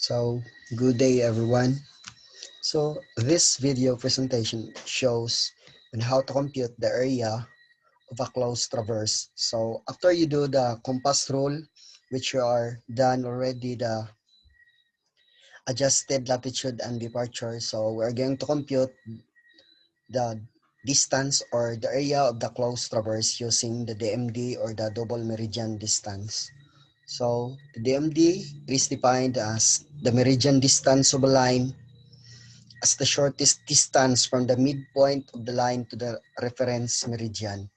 So, good day everyone. So, this video presentation shows on how to compute the area of a closed traverse. So, after you do the compass rule, which you are done already the adjusted latitude and departure, so we're going to compute the distance or the area of the closed traverse using the DMD or the double meridian distance. So, the DMD is defined as the meridian distance of a line as the shortest distance from the midpoint of the line to the reference meridian.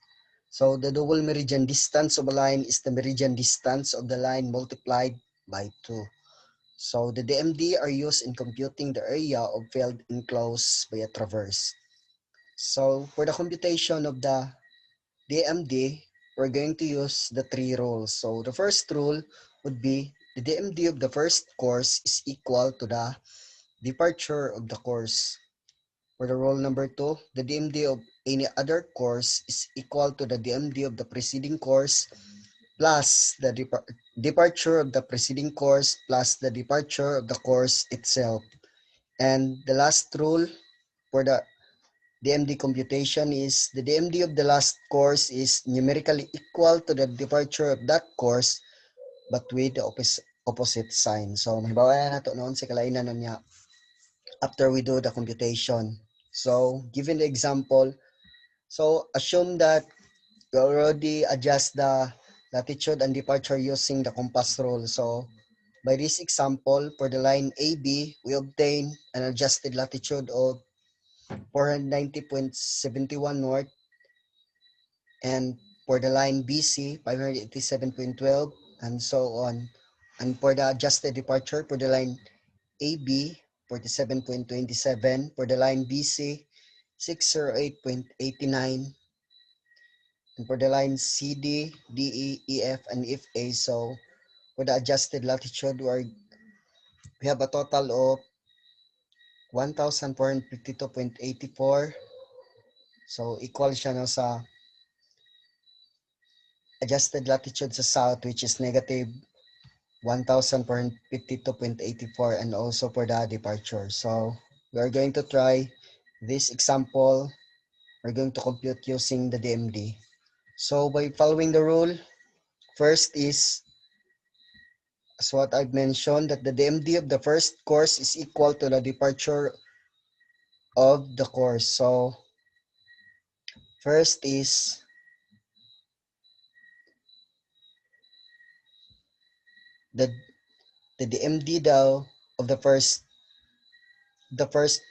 So the double meridian distance of a line is the meridian distance of the line multiplied by 2. So the DMD are used in computing the area of field enclosed by a traverse. So for the computation of the DMD, we're going to use the three rules. So the first rule would be the DMD of the first course is equal to the departure of the course. For the rule number 2, the DMD of any other course is equal to the DMD of the preceding course plus the departure of the preceding course plus the departure of the course itself. And the last rule for the DMD computation is the DMD of the last course is numerically equal to the departure of that course but with the opposite sign. So, mahibawa na ito noon sa kalainan niya after we do the computation. So, given the example, so assume that you already adjust the latitude and departure using the compass rule. So, by this example, for the line AB, we obtain an adjusted latitude of 490.71 north, and for the line BC, 587.12, and so on. And for the adjusted departure, for the line AB, 47.27, for the line BC, 608.89, and for the line CD, DE, EF, and FA. So for the adjusted latitude, we have a total of 1,452.84. So equal siya no, sa adjusted latitude sa south, which is negative 1,452.84, and also for the departure. So we are going to try this example. We're going to compute using the DMD. So by following the rule, first is, as what I've mentioned, that the DMD of the first course is equal to the departure of the course. So first is the DMD daw of the first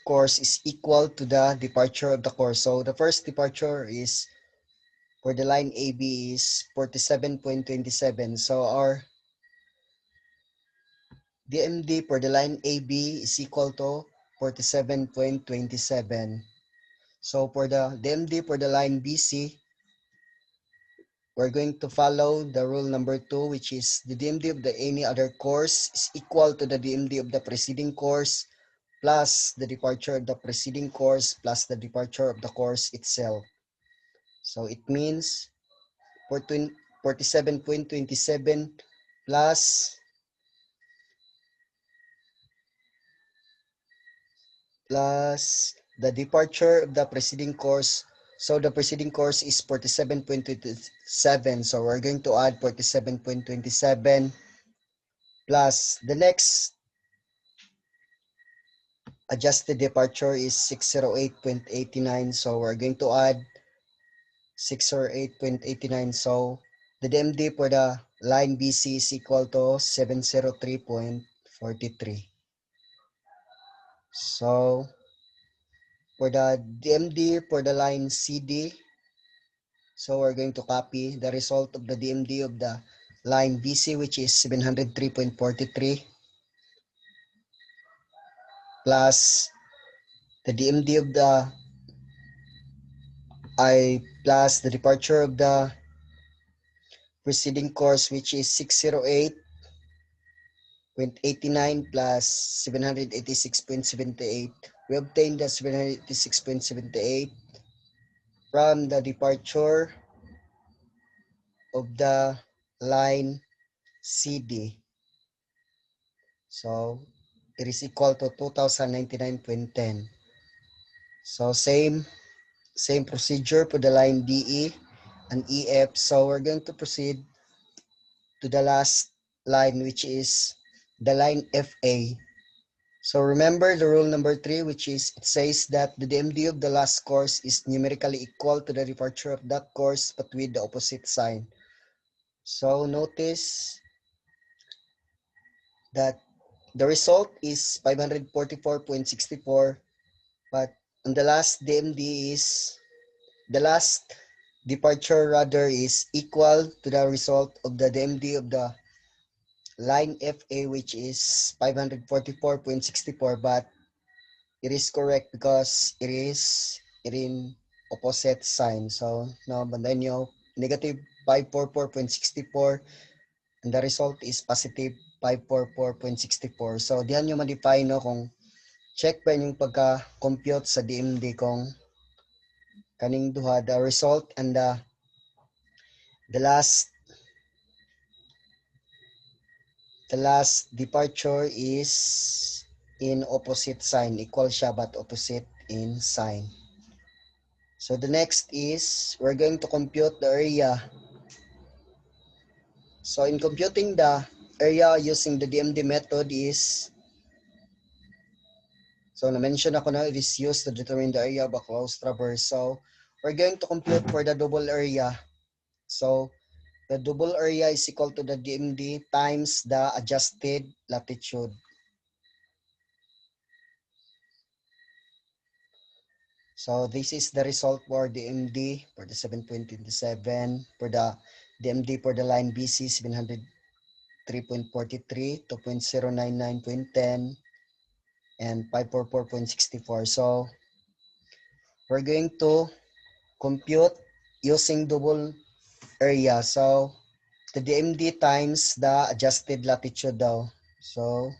course is equal to the departure of the course. So the first departure is for the line AB is 47.27. So our DMD for the line AB is equal to 47.27. So for the DMD for the line BC, we're going to follow the rule number 2, which is the DMD of the any other course is equal to the DMD of the preceding course plus the departure of the preceding course plus the departure of the course itself. So it means 47.27 plus the departure of the preceding course. So the preceding course is 47.27. So we're going to add 47.27 plus the next adjusted departure is 608.89. So we're going to add 608.89. So the DMD for the line BC is equal to 703.43. So for the DMD for the line CD, so we're going to copy the result of the DMD of the line BC, which is 703.43 plus the DMD of the plus the departure of the preceding course, which is 608.89 plus 786.78. We obtained the 786.78 from the departure of the line CD. So it is equal to 2099.10. So same procedure for the line DE and EF. So we're going to proceed to the last line, which is the line FA. So remember the rule number 3, which is it says that the DMD of the last course is numerically equal to the departure of that course but with the opposite sign. So notice that the result is 544.64, but on the last DMD is the last departure rather is equal to the result of the DMD of the line FA, which is 544.64, but it is correct because it is in opposite sign. So no, but then you negative 544.64 and the result is positive 544.64. So diyan nyo ma-define no kung check ba yung pagka-compute sa DMD kung kaning duha the result and the last departure is in opposite sign, equal siya but opposite in sign. So the next is we're going to compute the area. So in computing the area using the DMD method is, so na-mention ako na it is used to determine the area of a closed traverse. So we're going to compute for the double area. So the double area is equal to the DMD times the adjusted latitude. So this is the result for DMD for the 7.27, for the DMD for the line BC 703.43, 2.099.10, and 544.64. So we're going to compute using double area. So the DMD times the adjusted latitude daw. So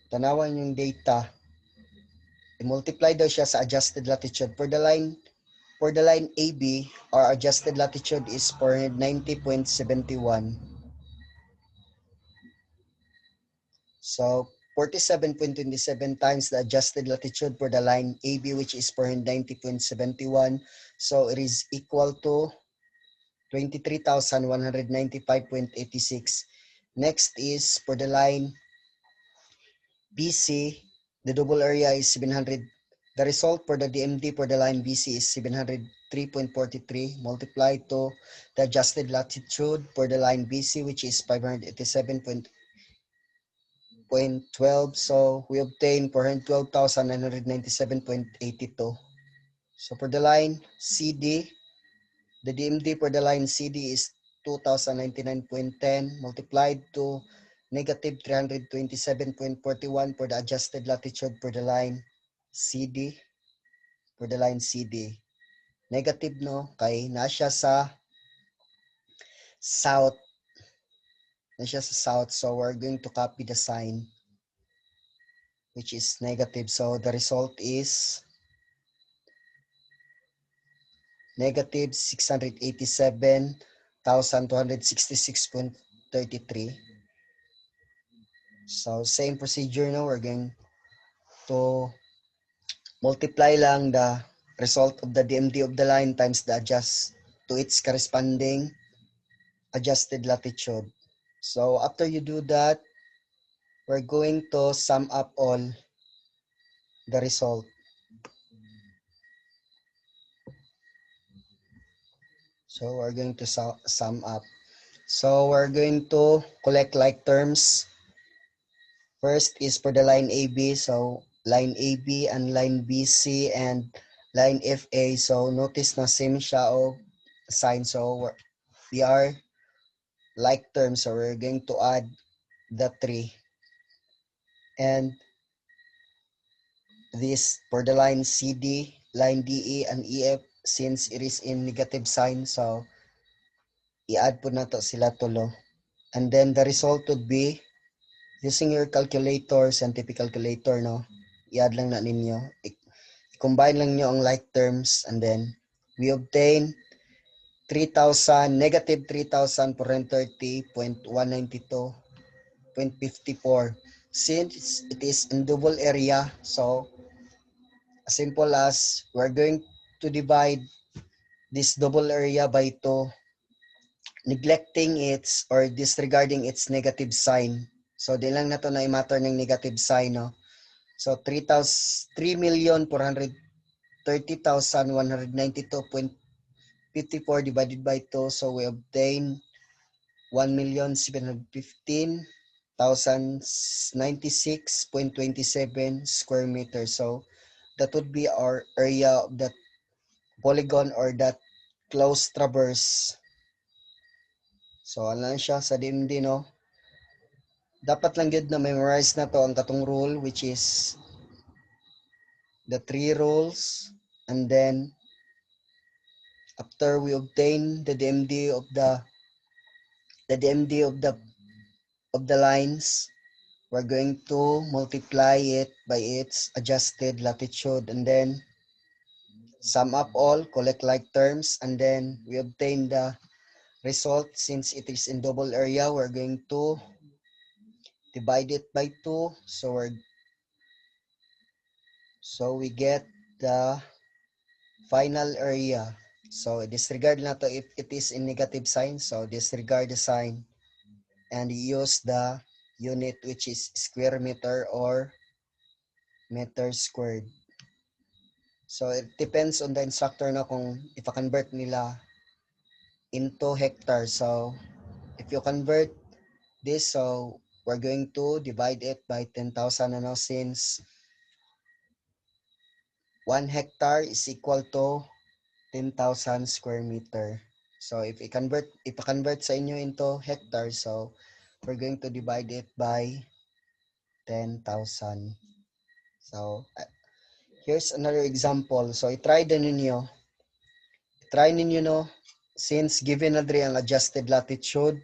tanawan yung data. I-multiply daw siya sa adjusted latitude. For the line AB, our adjusted latitude is 490.71. So 47.27 times the adjusted latitude for the line AB, which is 490.71. So it is equal to 23,195.86. Next is for the line BC, the double area is 700. The result for the DMD for the line BC is 703.43 multiplied to the adjusted latitude for the line BC, which is 587.12. So we obtain 412,997.82. So for the line CD, the DMD for the line CD is 2,099.10 multiplied to negative 327.41 for the adjusted latitude for the line CD. For the line CD. Negative no, kay nasya sa south. Nasya sa south, so we're going to copy the sign, which is negative. So the result is negative 687,266.33. So same procedure now, we're going to multiply lang the result of the DMD of the line times the adjust to its corresponding adjusted latitude. So after you do that, we're going to sum up all the result. So we're going to sum up. So we're going to collect like terms. First is for the line AB. So line AB and line BC and line FA. So notice na same siya o sign. So we are like terms. So we're going to add the 3. And this for the line CD, line DE, and EF, since it is in negative sign, so i-add po na to sila tulo. And then the result would be, using your calculator, scientific calculator, no? I-add lang na ninyo. I-combine lang nyo ang like terms, and then we obtain negative 3,430.192.54. Since it is in double area, so as simple as we're going to divide this double area by 2, neglecting its or disregarding its negative sign. So, di lang na to na i-matter ng negative sign, no? So, 3,430,192.54 divided by 2. So, we obtain 1,715,096.27 square meters. So, that would be our area of that polygon or that closed traverse. So, ano lang siya sa DMD, no? Dapat lang yun na memorize na to ang katong rule, which is the 3 rules, and then after we obtain the DMD of the DMD of the lines, we're going to multiply it by its adjusted latitude, and then sum up all, collect like terms, and then we obtain the result. Since it is in double area, we're going to divide it by 2. So we get the final area. So disregard na to if it is in negative sign. So disregard the sign and use the unit, which is square meter or meter squared. So it depends on the instructor na kung ipa-convert nila into hectares. So if you convert this, so we're going to divide it by 10,000 ano, since 1 hectare is equal to 10,000 square meter. So if i-convert sa inyo into hectares, so we're going to divide it by 10,000. So here's another example. So i-try ninyo, no, since given na diri ang adjusted latitude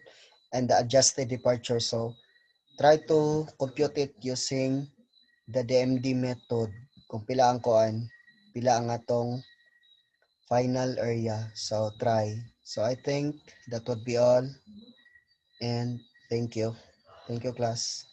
and the adjusted departure. So try to compute it using the DMD method. Kung pila ang atong final area. So try. So I think that would be all. And thank you. Thank you, class.